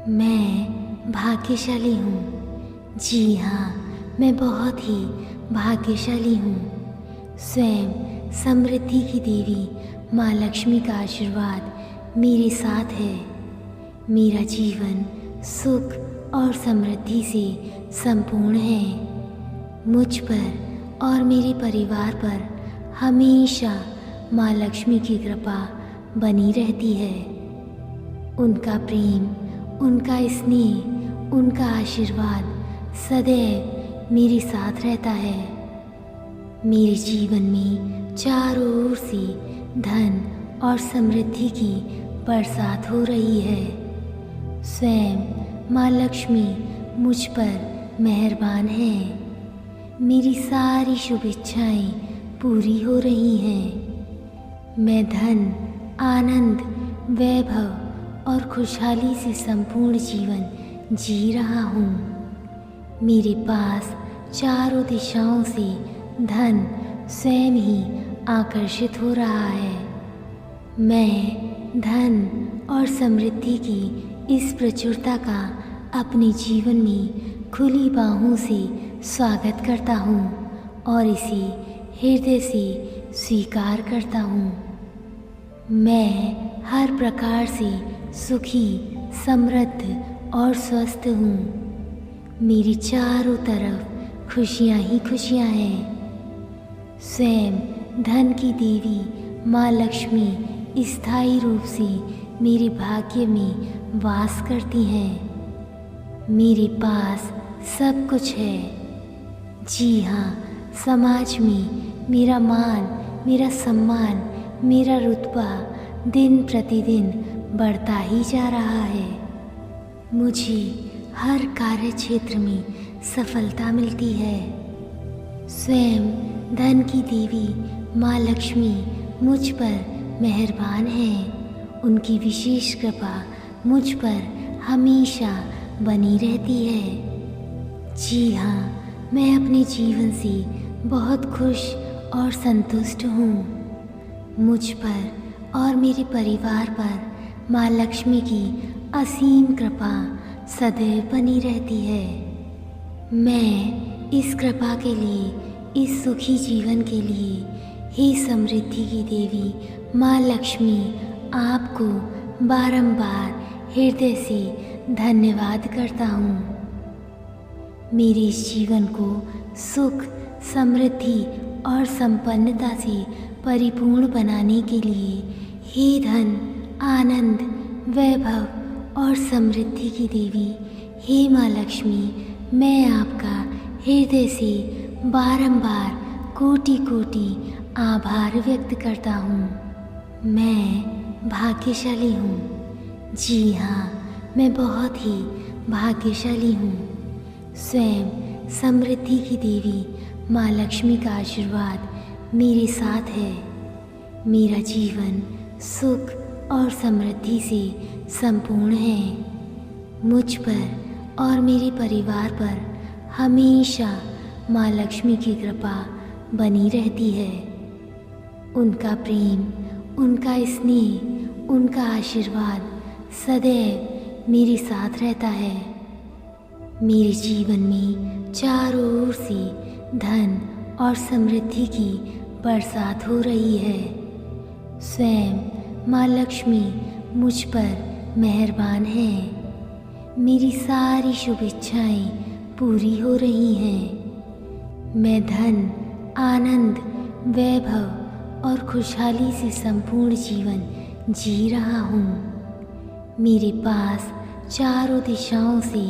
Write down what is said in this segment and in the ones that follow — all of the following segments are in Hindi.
मैं भाग्यशाली हूँ। जी हाँ, मैं बहुत ही भाग्यशाली हूँ। स्वयं समृद्धि की देवी माँ लक्ष्मी का आशीर्वाद मेरे साथ है। मेरा जीवन सुख और समृद्धि से संपूर्ण है। मुझ पर और मेरे परिवार पर हमेशा माँ लक्ष्मी की कृपा बनी रहती है। उनका प्रेम, उनका स्नेह, उनका आशीर्वाद सदैव मेरे साथ रहता है। मेरे जीवन में चारों ओर से धन और समृद्धि की बरसात हो रही है। स्वयं माँ लक्ष्मी मुझ पर मेहरबान है। मेरी सारी शुभ इच्छाएं पूरी हो रही हैं। मैं धन, आनंद, वैभव और खुशहाली से संपूर्ण जीवन जी रहा हूँ। मेरे पास चारों दिशाओं से धन स्वयं ही आकर्षित हो रहा है। मैं धन और समृद्धि की इस प्रचुरता का अपने जीवन में खुली बाहों से स्वागत करता हूँ और इसे हृदय से स्वीकार करता हूँ। मैं हर प्रकार से सुखी, समृद्ध और स्वस्थ हूँ। मेरी चारों तरफ खुशियाँ ही खुशियाँ हैं। स्वयं धन की देवी माँ लक्ष्मी स्थायी रूप से मेरे भाग्य में वास करती हैं। मेरे पास सब कुछ है। जी हाँ, समाज में मेरा मान, मेरा सम्मान, मेरा रुतबा दिन प्रतिदिन बढ़ता ही जा रहा है। मुझे हर कार्य क्षेत्र में सफलता मिलती है। स्वयं धन की देवी माँ लक्ष्मी मुझ पर मेहरबान है। उनकी विशेष कृपा मुझ पर हमेशा बनी रहती है। जी हाँ, मैं अपने जीवन से बहुत खुश और संतुष्ट हूँ। मुझ पर और मेरे परिवार पर माँ लक्ष्मी की असीम कृपा सदैव बनी रहती है। मैं इस कृपा के लिए, इस सुखी जीवन के लिए हे समृद्धि की देवी माँ लक्ष्मी आपको बारंबार हृदय से धन्यवाद करता हूँ। मेरे इस जीवन को सुख, समृद्धि और संपन्नता से परिपूर्ण बनाने के लिए हे धन, आनंद, वैभव और समृद्धि की देवी हे माँ लक्ष्मी, मैं आपका हृदय से बारंबार कोटि कोटि आभार व्यक्त करता हूँ। मैं भाग्यशाली हूँ। जी हाँ, मैं बहुत ही भाग्यशाली हूँ। स्वयं समृद्धि की देवी माँ लक्ष्मी का आशीर्वाद मेरे साथ है। मेरा जीवन सुख और समृद्धि से संपूर्ण है। मुझ पर और मेरे परिवार पर हमेशा माँ लक्ष्मी की कृपा बनी रहती है। उनका प्रेम, उनका स्नेह, उनका आशीर्वाद सदैव मेरे साथ रहता है। मेरे जीवन में चारों ओर से धन और समृद्धि की बरसात हो रही है। स्वयं माँ लक्ष्मी मुझ पर मेहरबान है। मेरी सारी शुभ इच्छाएं पूरी हो रही हैं। मैं धन, आनंद, वैभव और खुशहाली से संपूर्ण जीवन जी रहा हूँ। मेरे पास चारों दिशाओं से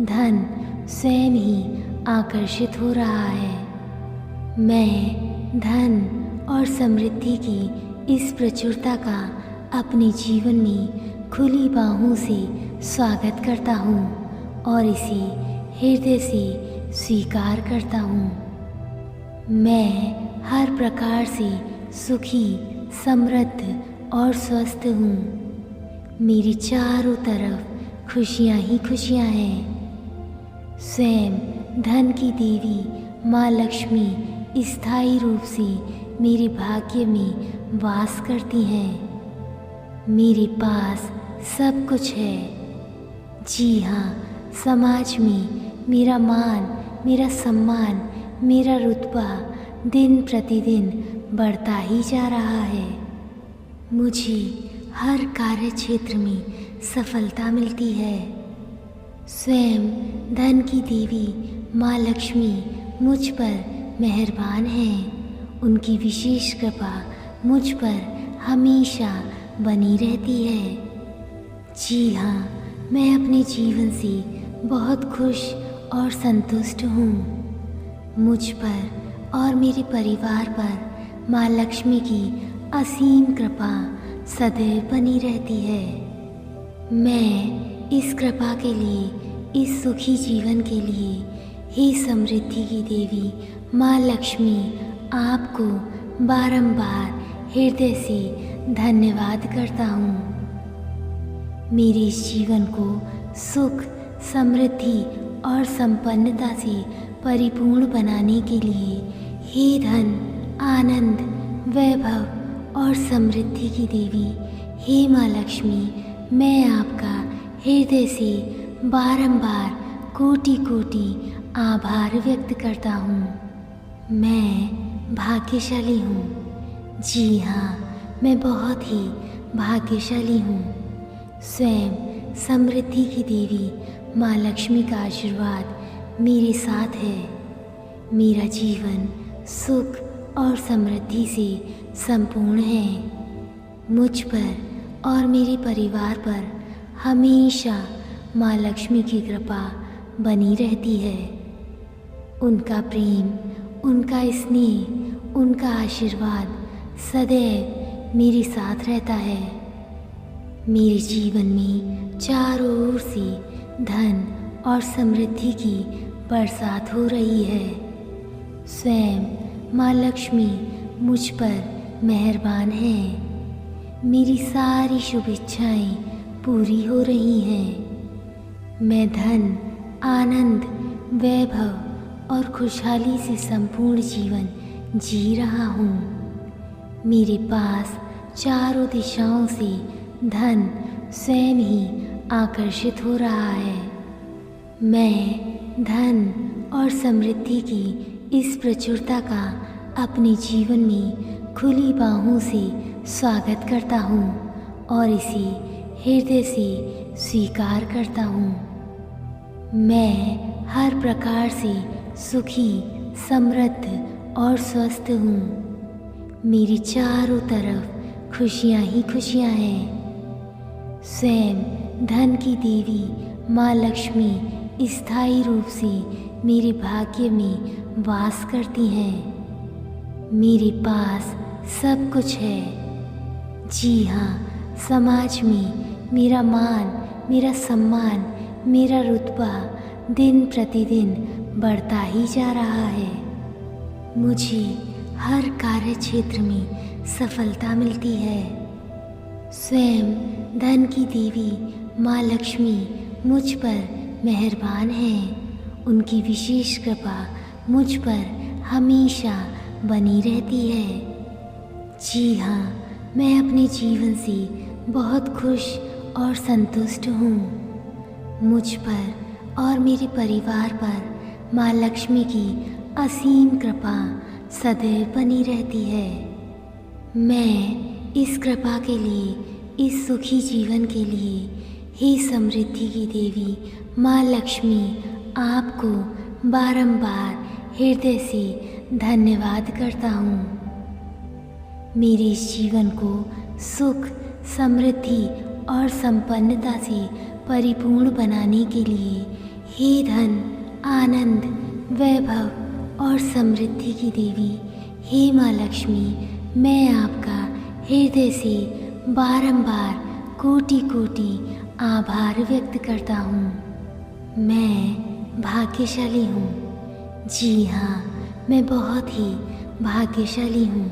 धन स्वयं ही आकर्षित हो रहा है। मैं धन और समृद्धि की इस प्रचुरता का अपने जीवन में खुली बाहों से स्वागत करता हूँ और इसे हृदय से स्वीकार करता हूँ। मैं हर प्रकार से सुखी, समृद्ध और स्वस्थ हूँ। मेरी चारों तरफ खुशियाँ ही खुशियाँ हैं। स्वयं धन की देवी माँ लक्ष्मी स्थायी रूप से मेरे भाग्य में वास करती हैं। मेरे पास सब कुछ है। जी हाँ, समाज में मेरा मान, मेरा सम्मान, मेरा रुतबा दिन प्रतिदिन बढ़ता ही जा रहा है। मुझे हर कार्य क्षेत्र में सफलता मिलती है। स्वयं धन की देवी माँ लक्ष्मी मुझ पर मेहरबान हैं। उनकी विशेष कृपा मुझ पर हमेशा बनी रहती है। जी हाँ, मैं अपने जीवन से बहुत खुश और संतुष्ट हूँ। मुझ पर और मेरे परिवार पर माँ लक्ष्मी की असीम कृपा सदैव बनी रहती है। मैं इस कृपा के लिए, इस सुखी जीवन के लिए हे समृद्धि की देवी माँ लक्ष्मी आपको बारंबार हृदय से धन्यवाद करता हूँ। मेरे इस जीवन को सुख, समृद्धि और संपन्नता से परिपूर्ण बनाने के लिए हे धन, आनंद, वैभव और समृद्धि की देवी हे माँ लक्ष्मी, मैं आपका हृदय से बारंबार कोटि कोटि आभार व्यक्त करता हूँ। मैं भाग्यशाली हूँ। जी हाँ, मैं बहुत ही भाग्यशाली हूँ। स्वयं समृद्धि की देवी माँ लक्ष्मी का आशीर्वाद मेरे साथ है। मेरा जीवन सुख और समृद्धि से संपूर्ण है। मुझ पर और मेरे परिवार पर हमेशा माँ लक्ष्मी की कृपा बनी रहती है। उनका प्रेम, उनका स्नेह, उनका आशीर्वाद सदैव मेरे साथ रहता है। मेरे जीवन में चारों ओर से धन और समृद्धि की बरसात हो रही है। स्वयं माँ लक्ष्मी मुझ पर मेहरबान है। मेरी सारी शुभ इच्छाएं पूरी हो रही हैं। मैं धन, आनंद, वैभव और खुशहाली से संपूर्ण जीवन जी रहा हूँ। मेरे पास चारों दिशाओं से धन स्वयं ही आकर्षित हो रहा है। मैं धन और समृद्धि की इस प्रचुरता का अपने जीवन में खुली बाहों से स्वागत करता हूँ और इसे हृदय से स्वीकार करता हूँ। मैं हर प्रकार से सुखी, समृद्ध और स्वस्थ हूँ। मेरी चारों तरफ खुशियाँ ही खुशियाँ हैं। स्वयं धन की देवी माँ लक्ष्मी स्थायी रूप से मेरे भाग्य में वास करती हैं। मेरे पास सब कुछ है। जी हाँ, समाज में मेरा मान, मेरा सम्मान, मेरा रुतबा दिन प्रतिदिन बढ़ता ही जा रहा है। मुझे हर कार्य क्षेत्र में सफलता मिलती है। स्वयं धन की देवी माँ लक्ष्मी मुझ पर मेहरबान है। उनकी विशेष कृपा मुझ पर हमेशा बनी रहती है। जी हाँ, मैं अपने जीवन से बहुत खुश और संतुष्ट हूँ। मुझ पर और मेरे परिवार पर माँ लक्ष्मी की असीम कृपा सदैव बनी रहती है। मैं इस कृपा के लिए, इस सुखी जीवन के लिए हे समृद्धि की देवी माँ लक्ष्मी आपको बारंबार हृदय से धन्यवाद करता हूँ। मेरे इस जीवन को सुख, समृद्धि और संपन्नता से परिपूर्ण बनाने के लिए हे धन, आनंद, वैभव और समृद्धि की देवी हे माँ लक्ष्मी, मैं आपका हृदय से बारंबार कोटि कोटि आभार व्यक्त करता हूँ। मैं भाग्यशाली हूँ। जी हाँ, मैं बहुत ही भाग्यशाली हूँ।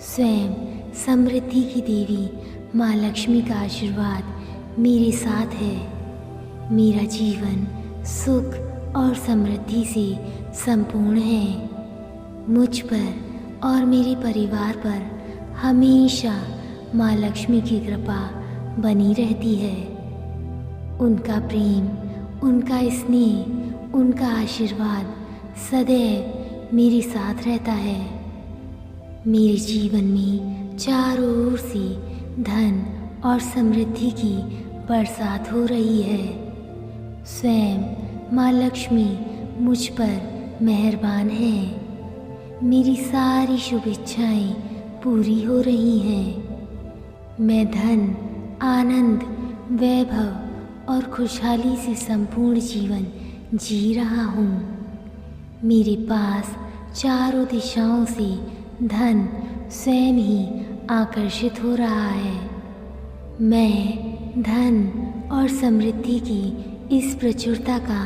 स्वयं समृद्धि की देवी माँ लक्ष्मी का आशीर्वाद मेरे साथ है। मेरा जीवन सुख और समृद्धि से संपूर्ण है। मुझ पर और मेरे परिवार पर हमेशा माँ लक्ष्मी की कृपा बनी रहती है। उनका प्रेम, उनका स्नेह, उनका आशीर्वाद सदैव मेरे साथ रहता है। मेरे जीवन में चारों ओर से धन और समृद्धि की बरसात हो रही है। स्वयं माँ लक्ष्मी मुझ पर मेहरबान है। मेरी सारी शुभ इच्छाएं पूरी हो रही हैं। मैं धन, आनंद, वैभव और खुशहाली से संपूर्ण जीवन जी रहा हूँ। मेरे पास चारों दिशाओं से धन स्वयं ही आकर्षित हो रहा है। मैं धन और समृद्धि की इस प्रचुरता का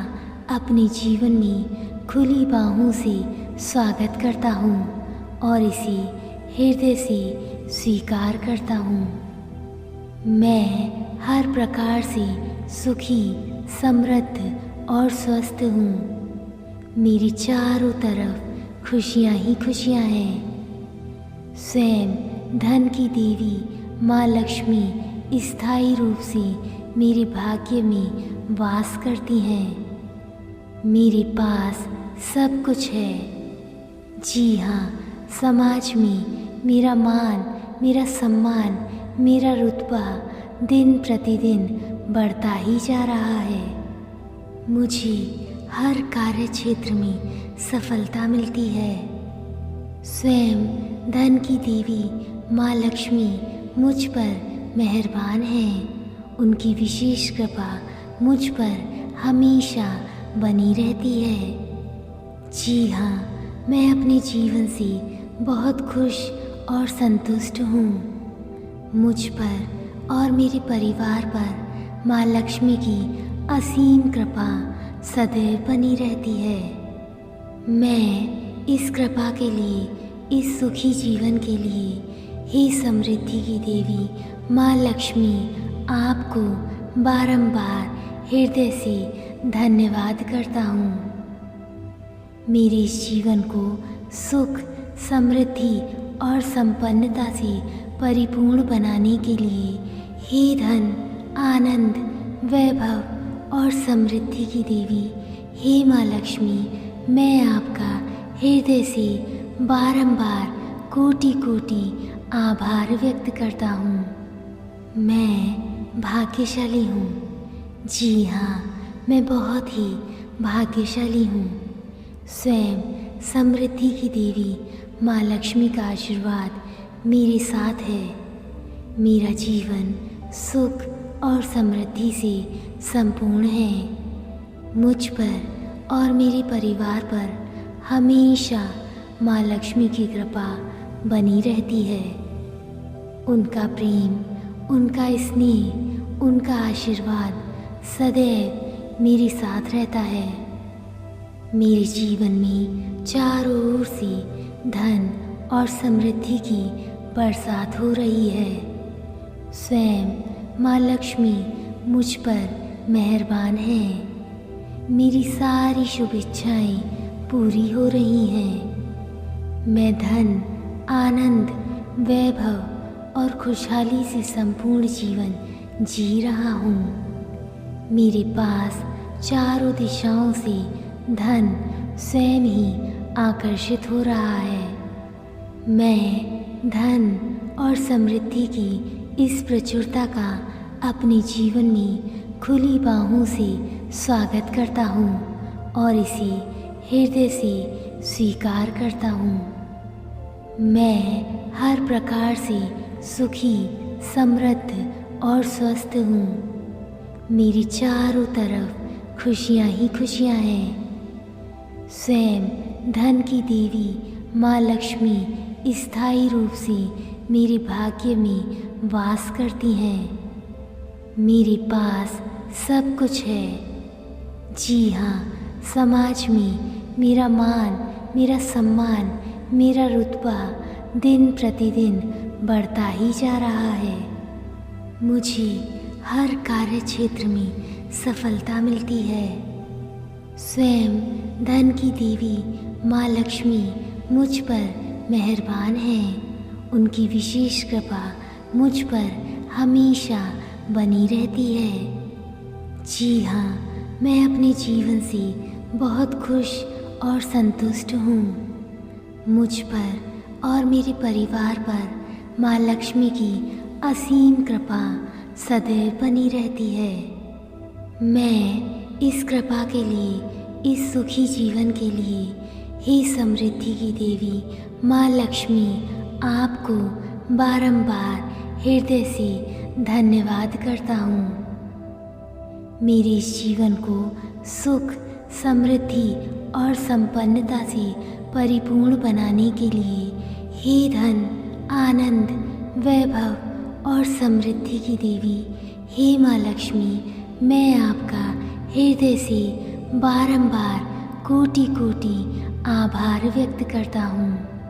अपने जीवन में खुली बाहों से स्वागत करता हूँ और इसे हृदय से स्वीकार करता हूँ। मैं हर प्रकार से सुखी, समृद्ध और स्वस्थ हूँ। मेरी चारों तरफ खुशियाँ ही खुशियाँ हैं। स्वयं धन की देवी माँ लक्ष्मी स्थायी रूप से मेरे भाग्य में वास करती हैं। मेरे पास सब कुछ है। जी हाँ, समाज में मेरा मान, मेरा सम्मान, मेरा रुतबा दिन प्रतिदिन बढ़ता ही जा रहा है। मुझे हर कार्य क्षेत्र में सफलता मिलती है। स्वयं धन की देवी माँ लक्ष्मी मुझ पर मेहरबान है। उनकी विशेष कृपा मुझ पर हमेशा बनी रहती है। जी हाँ, मैं अपने जीवन से बहुत खुश और संतुष्ट हूँ। मुझ पर और मेरे परिवार पर माँ लक्ष्मी की असीम कृपा सदैव बनी रहती है। मैं इस कृपा के लिए, इस सुखी जीवन के लिए हे समृद्धि की देवी माँ लक्ष्मी आपको बारंबार हृदय से धन्यवाद करता हूँ। मेरे इस जीवन को सुख, समृद्धि और संपन्नता से परिपूर्ण बनाने के लिए हे धन, आनंद, वैभव और समृद्धि की देवी हे माँ लक्ष्मी, मैं आपका हृदय से बारंबार कोटि कोटि आभार व्यक्त करता हूँ। मैं भाग्यशाली हूँ। जी हाँ, मैं बहुत ही भाग्यशाली हूँ। स्वयं समृद्धि की देवी माँ लक्ष्मी का आशीर्वाद मेरे साथ है। मेरा जीवन सुख और समृद्धि से संपूर्ण है। मुझ पर और मेरे परिवार पर हमेशा माँ लक्ष्मी की कृपा बनी रहती है। उनका प्रेम, उनका स्नेह, उनका आशीर्वाद सदैव मेरे साथ रहता है। मेरे जीवन में चारों ओर से धन और समृद्धि की बरसात हो रही है। स्वयं माँ लक्ष्मी मुझ पर मेहरबान है। मेरी सारी शुभ इच्छाएं पूरी हो रही हैं। मैं धन, आनंद, वैभव और खुशहाली से संपूर्ण जीवन जी रहा हूँ। मेरे पास चारों दिशाओं से धन स्वयं ही आकर्षित हो रहा है। मैं धन और समृद्धि की इस प्रचुरता का अपने जीवन में खुली बाहों से स्वागत करता हूँ और इसे हृदय से स्वीकार करता हूँ। मैं हर प्रकार से सुखी, समृद्ध और स्वस्थ हूँ। मेरी चारों तरफ खुशियाँ ही खुशियाँ हैं। स्वयं धन की देवी माँ लक्ष्मी स्थायी रूप से मेरे भाग्य में वास करती हैं। मेरे पास सब कुछ है। जी हाँ, समाज में मेरा मान, मेरा सम्मान, मेरा रुतबा दिन प्रतिदिन बढ़ता ही जा रहा है। मुझे हर कार्य क्षेत्र में सफलता मिलती है। स्वयं धन की देवी माँ लक्ष्मी मुझ पर मेहरबान है। उनकी विशेष कृपा मुझ पर हमेशा बनी रहती है। जी हाँ, मैं अपने जीवन से बहुत खुश और संतुष्ट हूँ। मुझ पर और मेरे परिवार पर माँ लक्ष्मी की असीम कृपा सदैव बनी रहती है। मैं इस कृपा के लिए, इस सुखी जीवन के लिए, हे समृद्धि की देवी माँ लक्ष्मी, आपको बारंबार हृदय से धन्यवाद करता हूँ। मेरे इस जीवन को सुख, समृद्धि और संपन्नता से परिपूर्ण बनाने के लिए हे धन, आनंद, वैभव और समृद्धि की देवी हे माँ लक्ष्मी, मैं आपका हृदय से बारंबार कोटि कोटि आभार व्यक्त करता हूँ।